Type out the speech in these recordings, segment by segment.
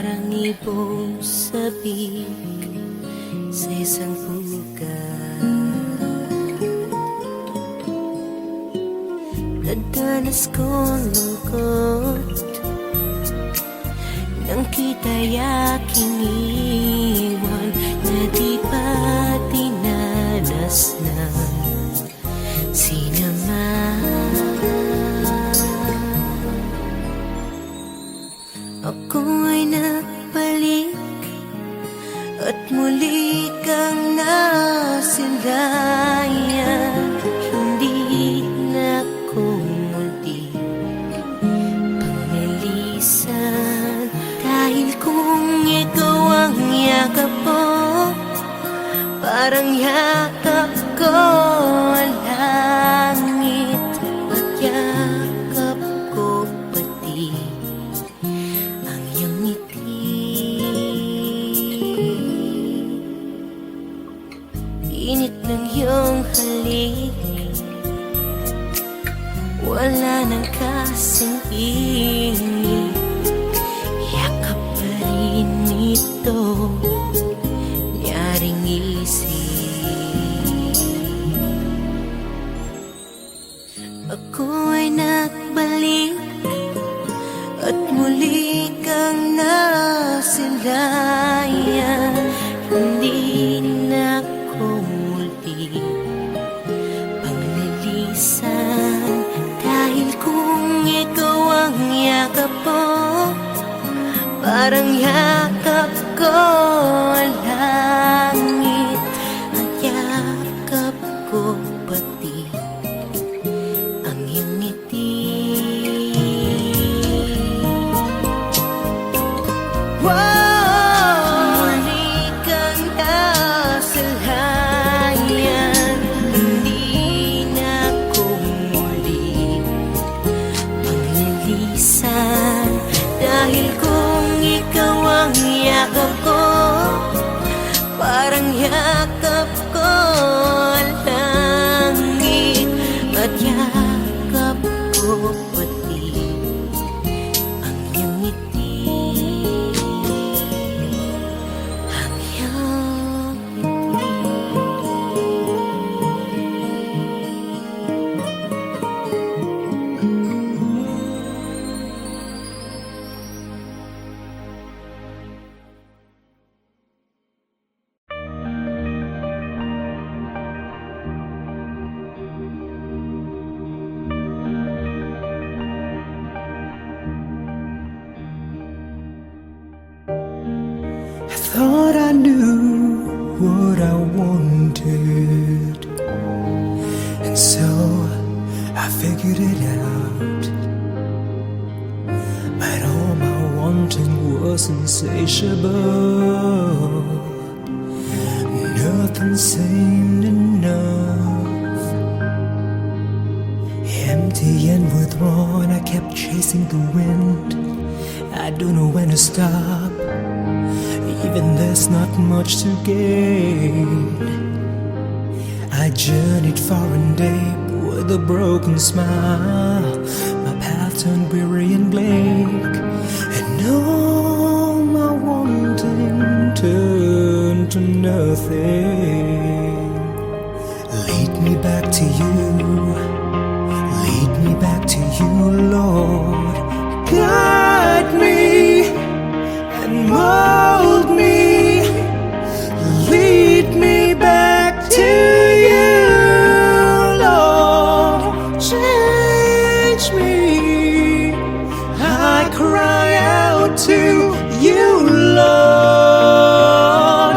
parang ibong sabik sa isang pugad. Nadanas kong lungkot nang kita'y aking iwan, na di pa dinanas ng sinama. Ako ay nagbalik at muli kang nasilayan. Hindi na ako muli panglilisan, dahil kung ikaw ang yakap ko, parang yakap ko ang langit, at yakap ko pati ang iyong ngiti. Init ng iyong halik, wala nang kasing init. Yakap pa rin ito, nyaring isip. Ako ay nagbalik at muli kang nasilayan. Hindi na ako muli panglilisan, dahil kung ikaw ang yakap ko, parang yakap ko ang langit, at yakap ko pati ang iyong ngiti. Muli kang nasalayan, hindi na ako muli panglilisan, dahil kung ikaw ang yakap ko, parang yakap ko ang langit, at yakap ko pati ang iyong ngiti. Ang iyong I thought I knew what I wanted, and so I figured it out. But all my wanting was insatiable. Nothing seemed enough. Empty and withdrawn, I kept chasing the wind. I don't know when to stop, even there's not much to gain. I journeyed far and deep with a broken smile. My path turned weary and bleak, and all my wanting turned to nothing. Lead me back to you, lead me back to you, Lord. Guide me and mold me, lead me back to you, Lord. Change me, I cry out to you, Lord.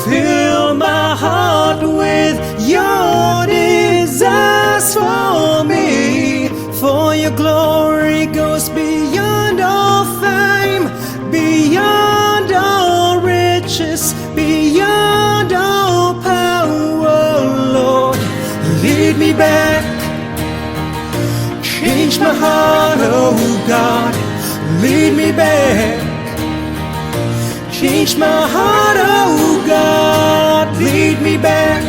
Fill my heart with your desires for me, for your glory goes beyond all fame, beyond all riches, beyond all power, Lord. Lead me back, change my heart, oh God. Lead me back, change my heart, oh God. Lead me back,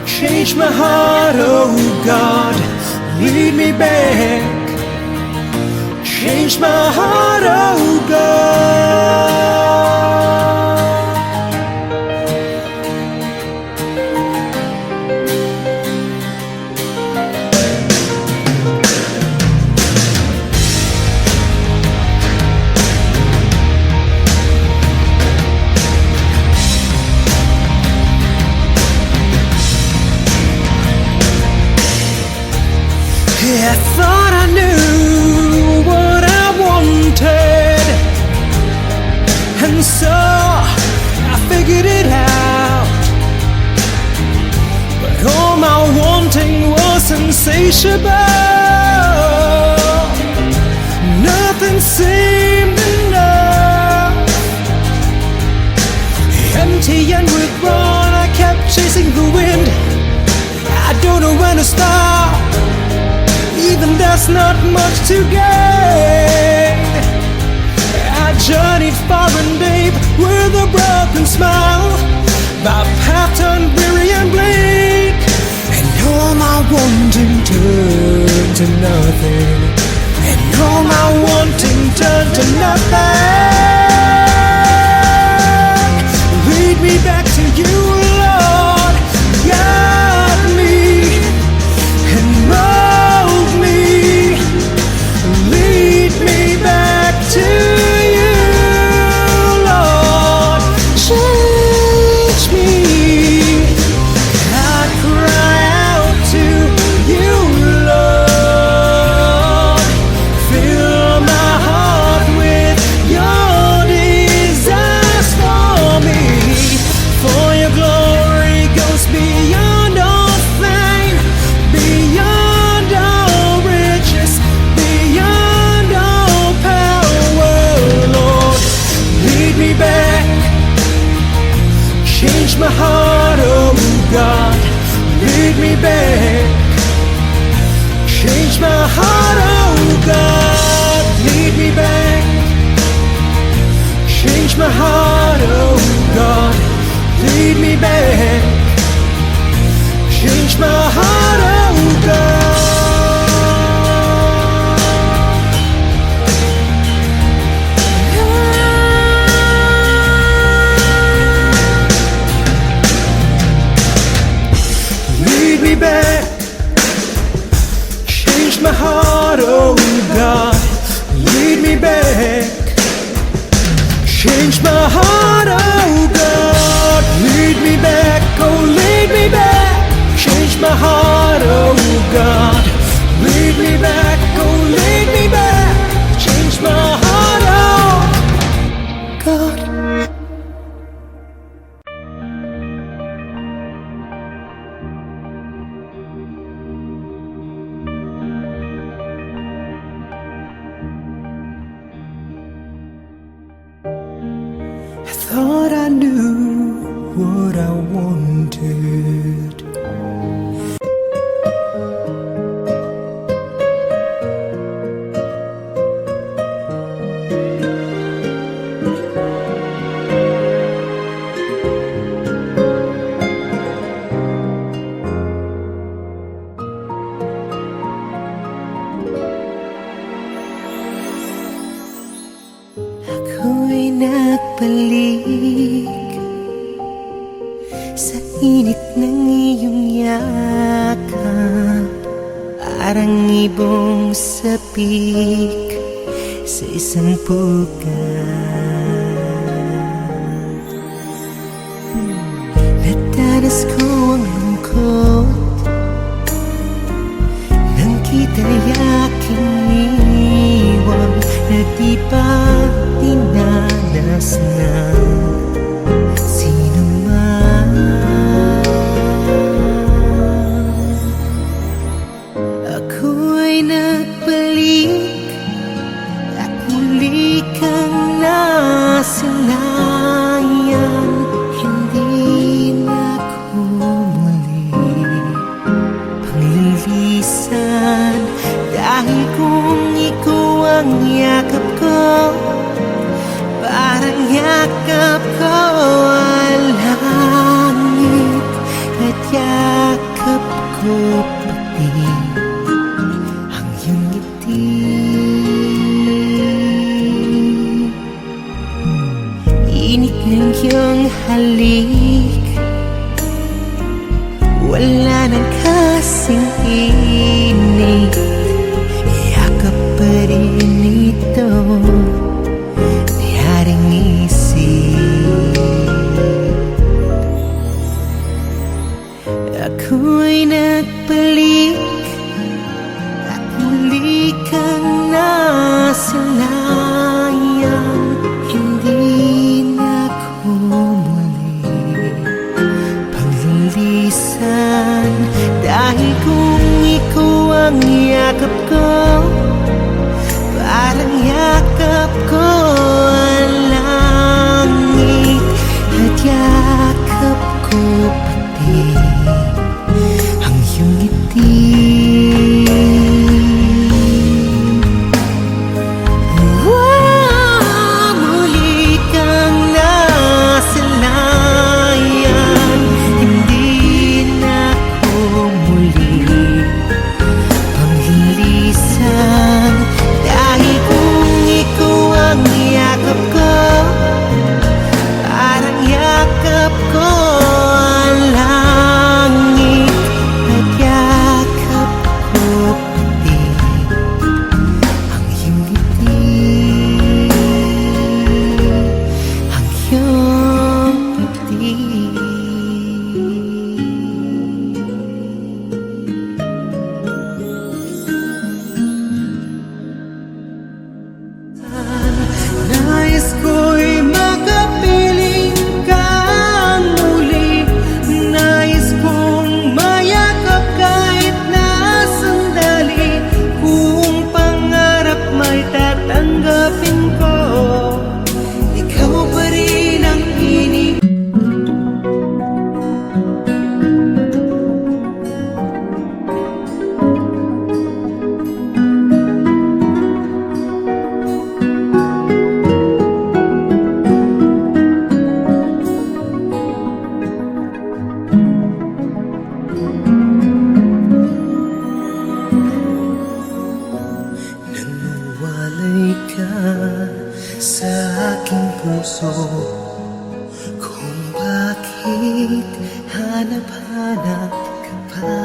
change my heart, oh God. Lead me back, change my heart, oh God. I thought I knew what I wanted, and so I figured it out. But all my wanting was insatiable. Nothing seemed enough. Empty and withdrawn, I kept chasing the wind. I don't know when to stop. Even there's not much to gain. I journeyed far and deep with a broken smile. My path turned weary and bleak, and all my wanting turned to nothing. And all my wanting turned to nothing. Lead me back to you, Lord. Guide me and mold me. Lead me back to you, Lord. Change me. I cry out to you, Lord. Fill my heart with your desires for me. For your glory goes beyond all fame, beyond all riches, beyond all power, Lord. Lead me back, change my heart, oh God. Lead me back, change my heart, oh God. Lead me back, change my heart, oh God. Lead me back, change my heart, oh God. Lead me back, change my heart, oh God. Lead me back, change my heart, oh God. Lead me back, oh lead me back, change my heart, oh God. Lead me back, oh lead me back, change my heart, oh God. I thought I knew what I wanted. Ako'y nagbalik sa init ng iyong yakap, parang ibong sapik sa isang pugad. Nadanas ko ang lungkot nang kita'y aking iwan, na di pa dinanas ng sino man. Ako'y nagbalik at muli kang nasanayan. Hindi na ako muli panglilisan, dahil kung ikaw ang yakap ko, parang yakap ko ang langit, at yakap ko pati ang iyong ngiti. halik, wala nang kasing init. Yakap pa rin ito, haring isip. Ako'y nagpalik at muli kang nasilayang. Hindi na ko muli paglilisan, dahil kung ikaw ang yakap ko, parang yakap ko ang langit. At yakap ko pati ang iyong ngiti. Muli kang nasilayan, hindi na ko muli panglilisan, dahil kung ikaw ang yakap ko, parang yakap ko ang langit. At yakap ko pati ang iyong ngiti, ang iyong ngiti. Nais ko'y makapiling ka muli, nais kong mayakap kahit na sandali. Kung pangarap may tatanggapin ko, ikaw pa rin ang hinig. Nanguwalay ka sa aking puso, kung bakit hanap-hanap ka pa.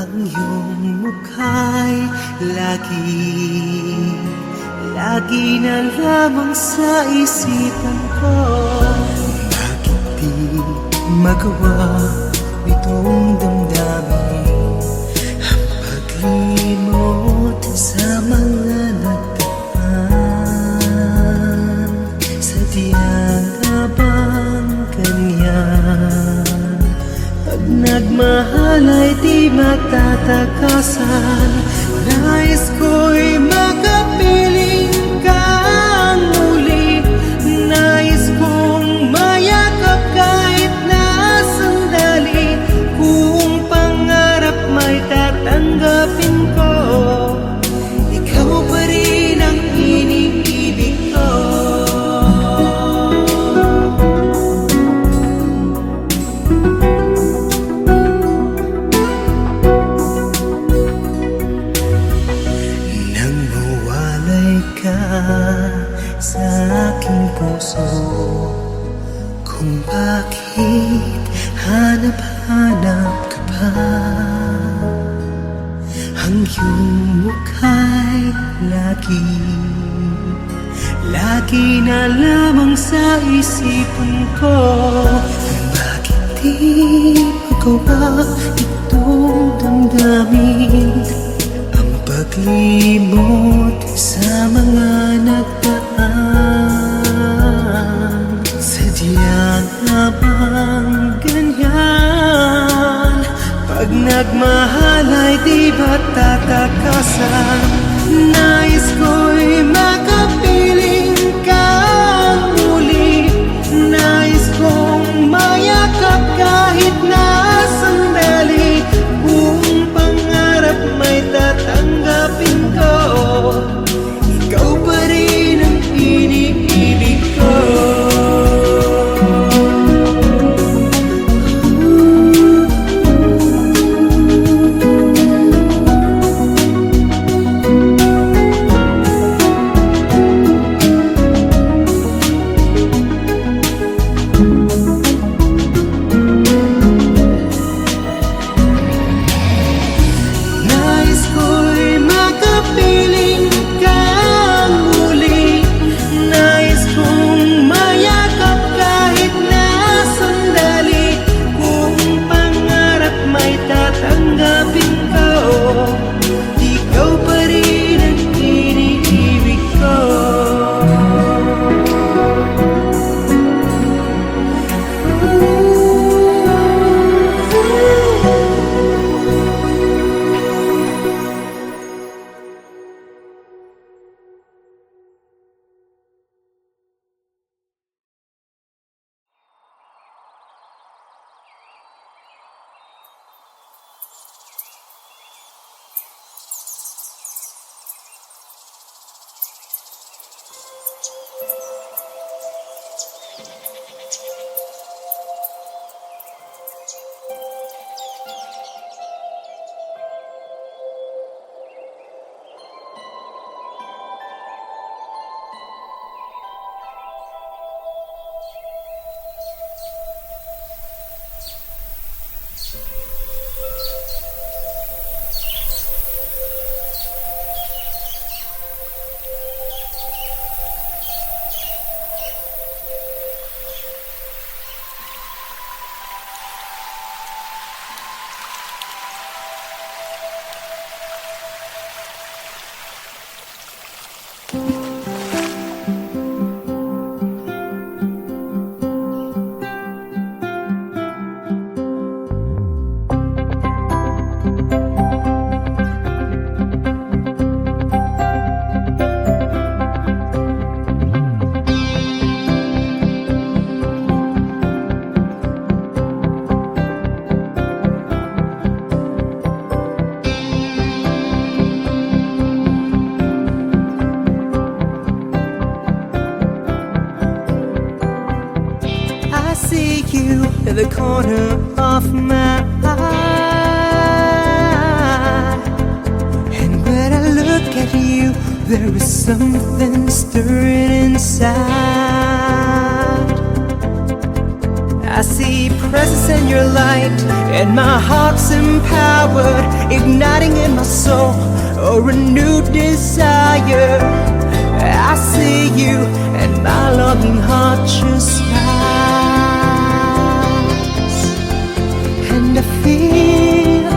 Ang iyong mukha'y lagi na lamang sa isipan ko. Bakit di magawa itong damdamin, paglimot sa mga nagdaan? Sadyang na bang ganyan? Pag nagmahal ay di matatakasan. Nais ko'y makapiling ka muli, nais kong mayakap kahit na sandali. Kung pangarap may tatanggapin ko, ikaw pa rin ang iniibig ko. Nanguwalay ka sa aking puso, kung bakit hanap-hanap ka pa. Ang iyong mukha'y lagi na lamang sa isipan ko. Bakit di magawa itong damdamin, ang paglimot sa mga nagdaan? Sadyang na bang ganyan? Pag nagmahal ay di ba tatakasan? Nais ko'y makapiling ka muli, nais kong mayakap kahit na sandali. Kung pangarap may tatanggapin ko, ikaw pa rin ang iniibig ko. you in the corner of my eye. And when I look at you, there is something stirring inside. I see presence in your light, and my heart's empowered, igniting in my soul a renewed desire. I see you, and my longing heart just smiles. And I feel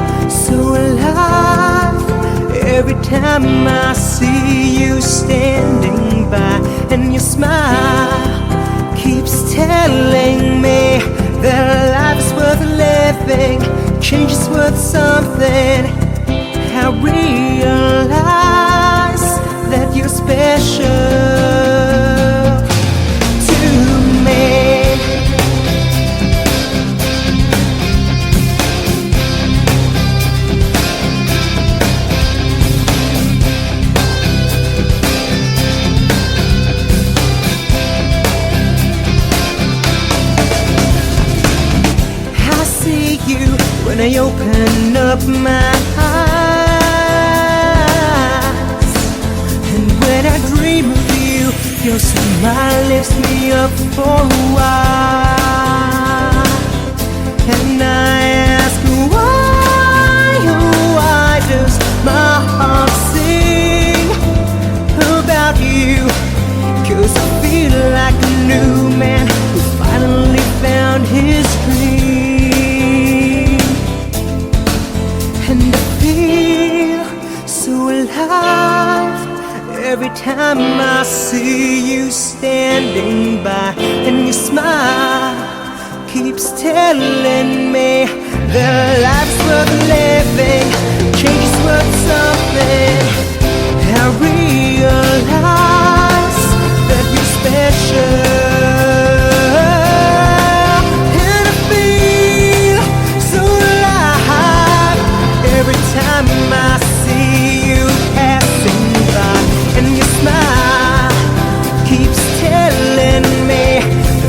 so alive every time I see you standing by, and your smile keeps telling me that life's worth living, change is worth something. I realize that you're special to me. I see you when I open up my eyes, and when I dream of you, your smile lifts me up for a while. And I ask why, oh why does my heart sing about you? 'Cause I feel like a new man who finally found his dream. And I feel so alive every time I see you standing by, and your smile keeps telling me that life's worth living, change is worth something. I realize that you're special. And I feel so alive every time I see you passing by, and your smile keeps telling me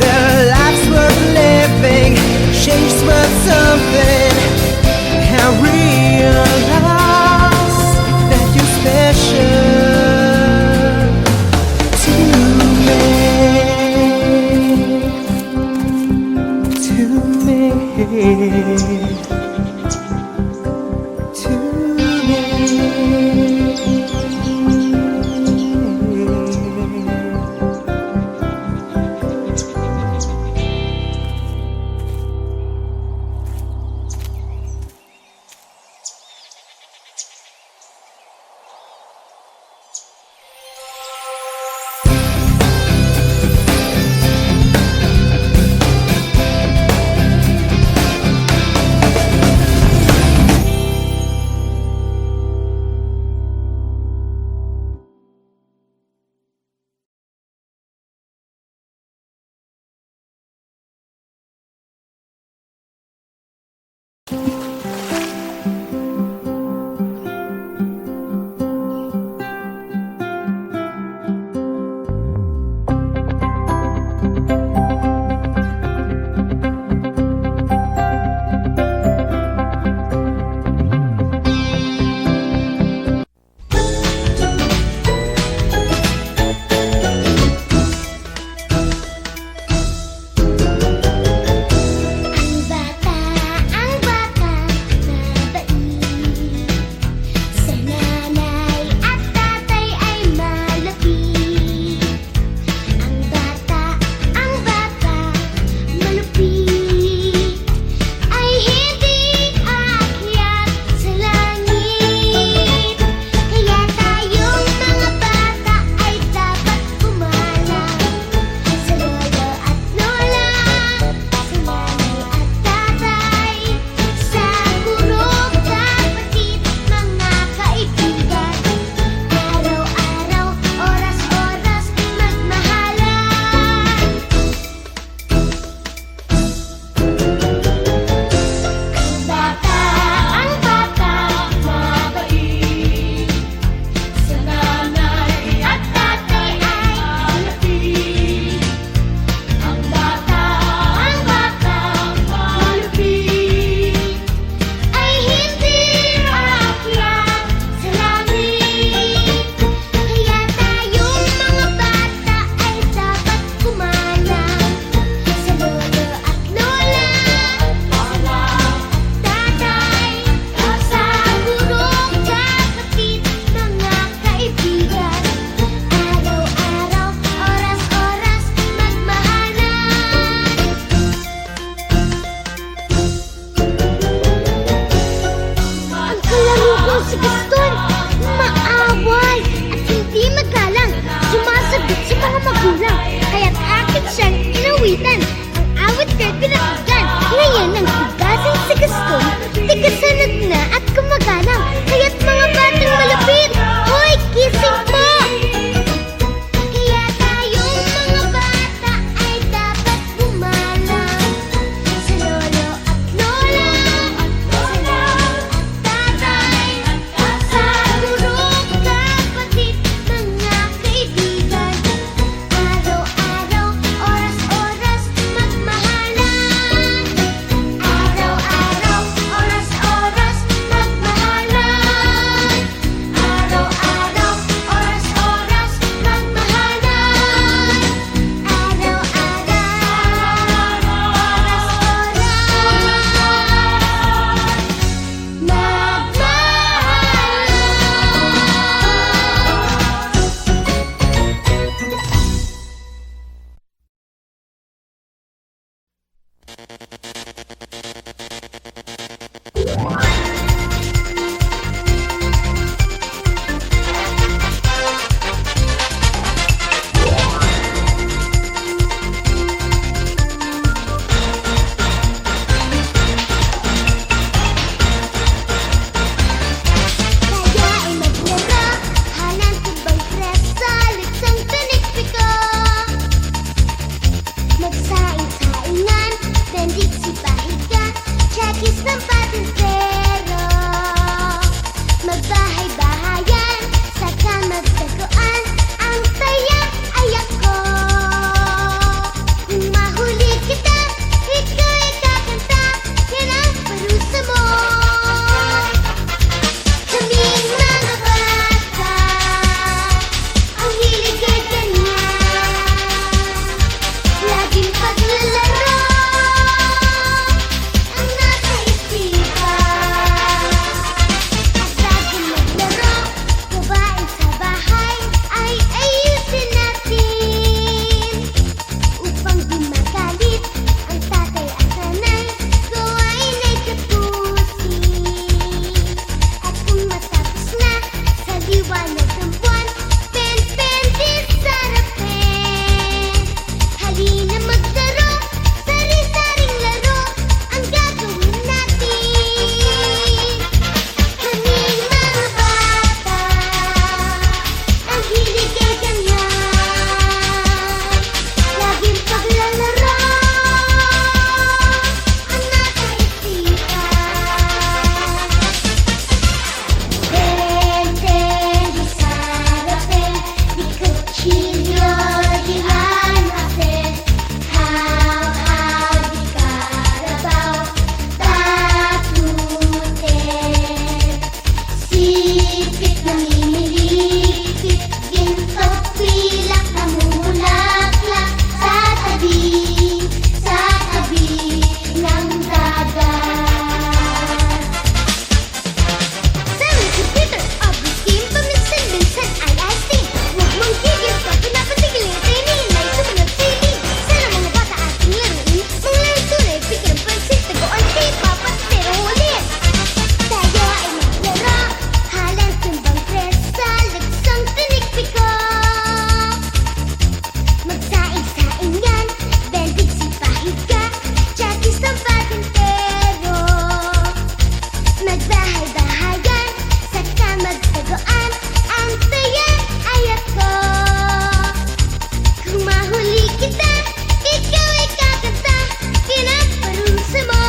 that life's worth living, change is worth something. I realize that you're special. sa mga magulang, kaya't akin siyang inawitan. Ang awit ko'y pinakinggan, ngayon ang tigasang sa gaston, tigasanag na at kumaganang, kaya't mga batang malapit, hoy, gising po! Kaya tayong mga bata ay dapat bumalang sa lolo at lola, sa nanay at tatay, sa guro, kapatid, mga kaibigan. Araw-araw, oras-oras, magmahalan. Araw-araw, oras-oras, magmahalan. Araw-araw, oras-oras, magmahalan. Kaya ay maglaro, halan tumbang presa, lutsang tunikpiko. Magsaing-saingan, bendik si pahiga, chekis ng patintero. Magbahay-bahayan, saka magtaguan, ang taya ay ako. Kung mahuli kita, ikaw ay kakanta, yan ang parusa mo. Kaming mga bata, ang hilig ay ganyan. Laging paglalaro, ang nasa isipan. At laging maglaro, gawain sa bahay ay ayusin natin. Upang di magalit ang tatay at nanay, gawain ay tapusin. At kung matapos na sa liwanag ng buwan, pen-pen di sarapin. Halina maglaro, sari-saring laro ang gagawin natin. Kaming mga bata, ang hilig ay ganyan. Laging paglalaro, ang nasa isipan. Pen-pen di sarapin, di kutsilyo di hanapin. Haw-haw di karabaw, takutin. Sipit na minilipit, ginto pilak na mumulaklak sa tabi ng dagat. Sabi si Peter, Augustine, paminsan-minsan ay asing. Huwag mong gigil pag pinapatigil ang training, may sumunod siling. Sana mga bata ating laruin, mga larong tunay, bigyan ng pansin, taguan si Papa, pero ulit. Tayo ay maglaro, halang tumbang presa, lutsang tunikpiko. Magsaing-saingan, bendig si pahiga, chakis ng patintero. Magbahay-bahayan, saka magtaguan, ang taya ay ako. Kung mahuli kita, ikaw ay kakanta, yan ang parusa mo.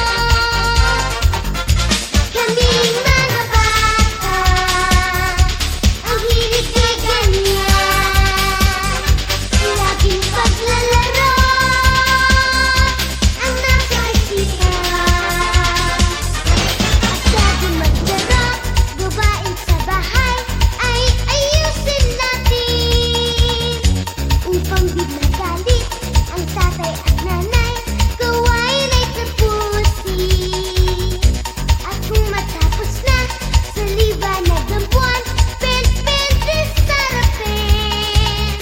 Kaming mga bata, ang hilig ay ganyan. Laging paglalaro, ang nasa isipan. Laging maglaro, gawain sa bahay ay ayusin natin. Upang di magalit ang tatay at nanay, gawain ay tapusin. At kung matapos na sa liwanag ng buwan, pen-pen di sarapin.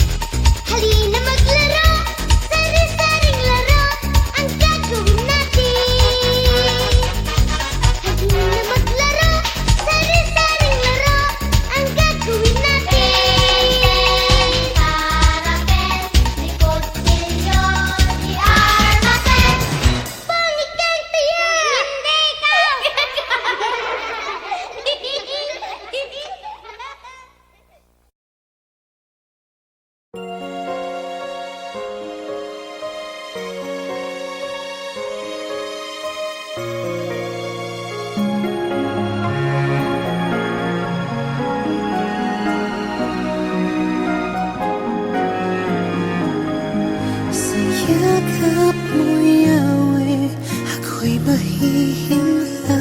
Halina maglaro, sari-saring laro ang gagawin natin. Halina maglaro, sari-saring laro ang gagawin natin. Sarapin, mahihimlay.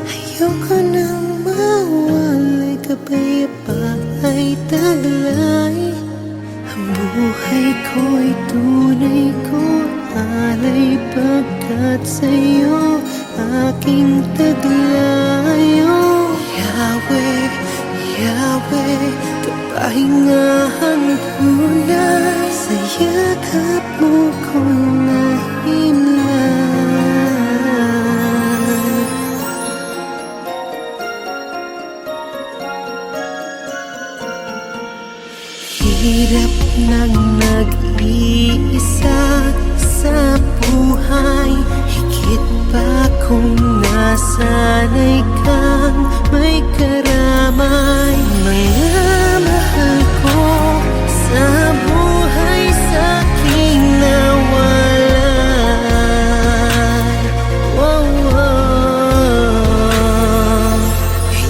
Ayoko nang mawalay, kapayapaan ay taglay. Ang buhay ko'y tunay ko alay, pagkat sa'yo aking taglay. Oh, Yahweh, Yahweh, kapahingahang tunay, sa yakap mo ko'y nahimlay. Hirap ng nag-iisa sa buhay, higit pa kung nasanay kang may karamay. Mga mahal ko sa buhay, sa'king nawalan. Oh, oh.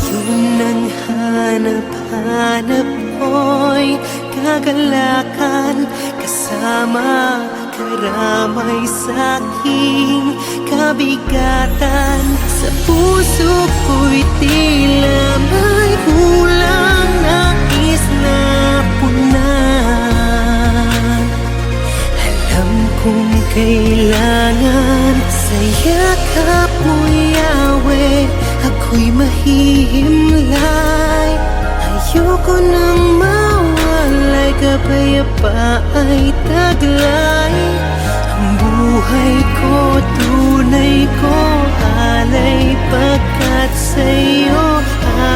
Ngayon ang hanap-hanap ko'y kagalakan, kasama karamay sa'king kabigatan. Sa puso ko'y tila may kulang, nais na punan. Alam kong kailangan sa yakap mo, Yahweh, ako'y mahihimlay. Ayoko nang mawalay, kapayapaan taglay. Ang buhay ko, tunay ko alay, pagkat sa'yo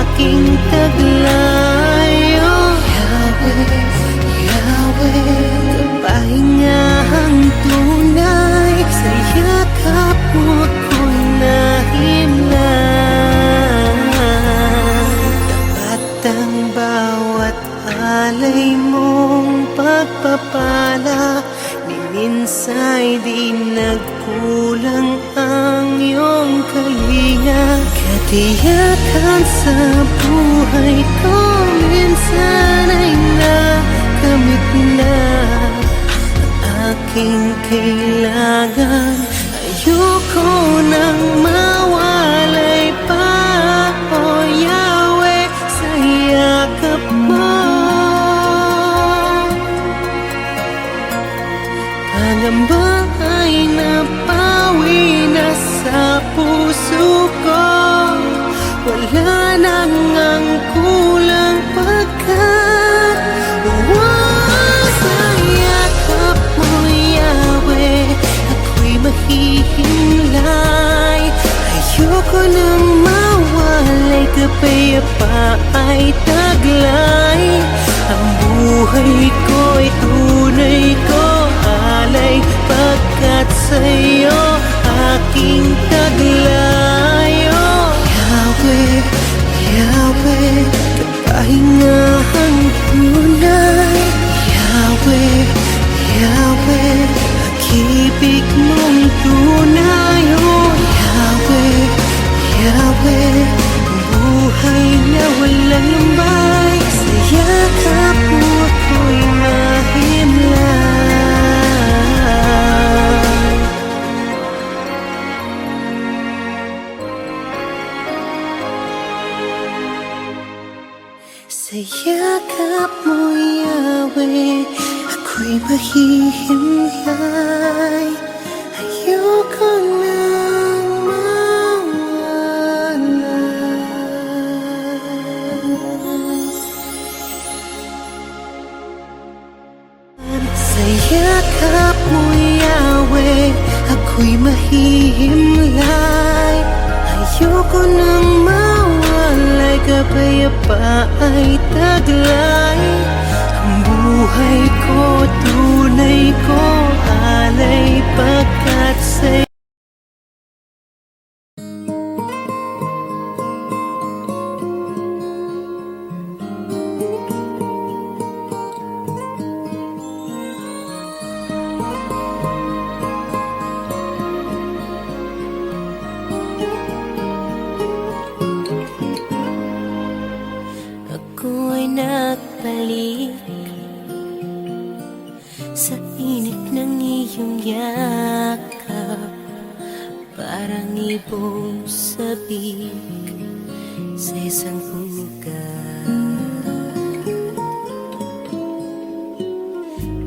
aking taglay. Oh, Yahweh, Yahweh, kapahingahang tunay, sa yakap mo ako'y nahimlay. Tapat ang bawat alay mong pagpapala, ni minsa'y di nagkulang ang iyong kalinga. Katiyakan sa buhay ko, minsan ay nakamit na ang aking kailangan. Ayoko nang mawalay pa, oh Yahweh, sa yakap mo. Pangamba ay napawi na sa puso ko, wala nang ang kulang, pagkat sa yakap mo, Yahweh, ako'y mahihimlay. Ayoko nang mawalay, kapayapaan taglay. Ang buhay ko'y tunay ko alay, pagkat sa'yo aking taglay. Oh, Yahweh, Yahweh, kapahingahang tunay. Yahweh, Yahweh, pag-ibig mong tunay. Oh, Yahweh, Yahweh, buhay na walang lumbay, sa yakap mo ako'y mahimlay. Sa yakap mo, Yahweh, ako'y mahihimlay. Ayoko nang mawalay. Sa yakap mo, Yahweh, ako'y mahihimlay. Ayoko nang mawalay, kapayapaan taglay. Ang buhay ko, tunay ko alay, pagkat sa'yo ako'y nagbalik sa init ng iyong yakap. parang ibong sabik sa isang pugad.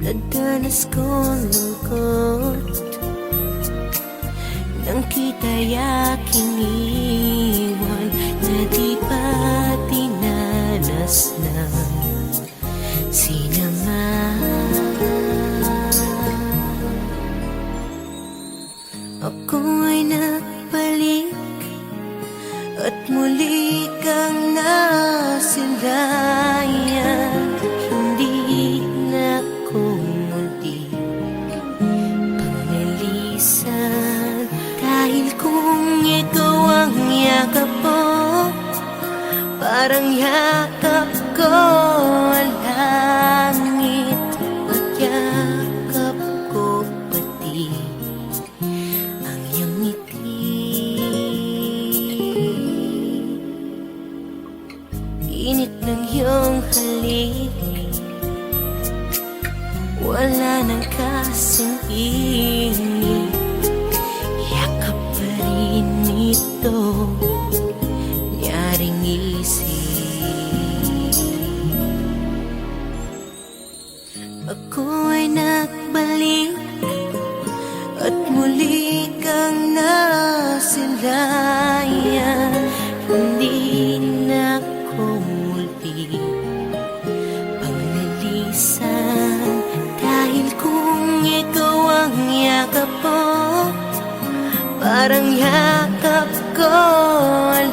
Nagdanas kong lungkot nang kita'y aking iwan, na di pa dinanas ng sinama. Ako'y nagbalik at muli kang nasilayan. Hindi na ako muli panglilisan, dahil kung ikaw ang yakap mo, parang yakap ko ang langit, at yakap ko pati ang iyong ngiti. Init ng iyong halik, wala nang kasing init. Yakap pa rin ito, nyaring isip. Ako'y nagbalik at muli kang nasilayan. Hindi na ako muli panglilisan, dahil kung ikaw ang yakap mo, parang yakap ko ang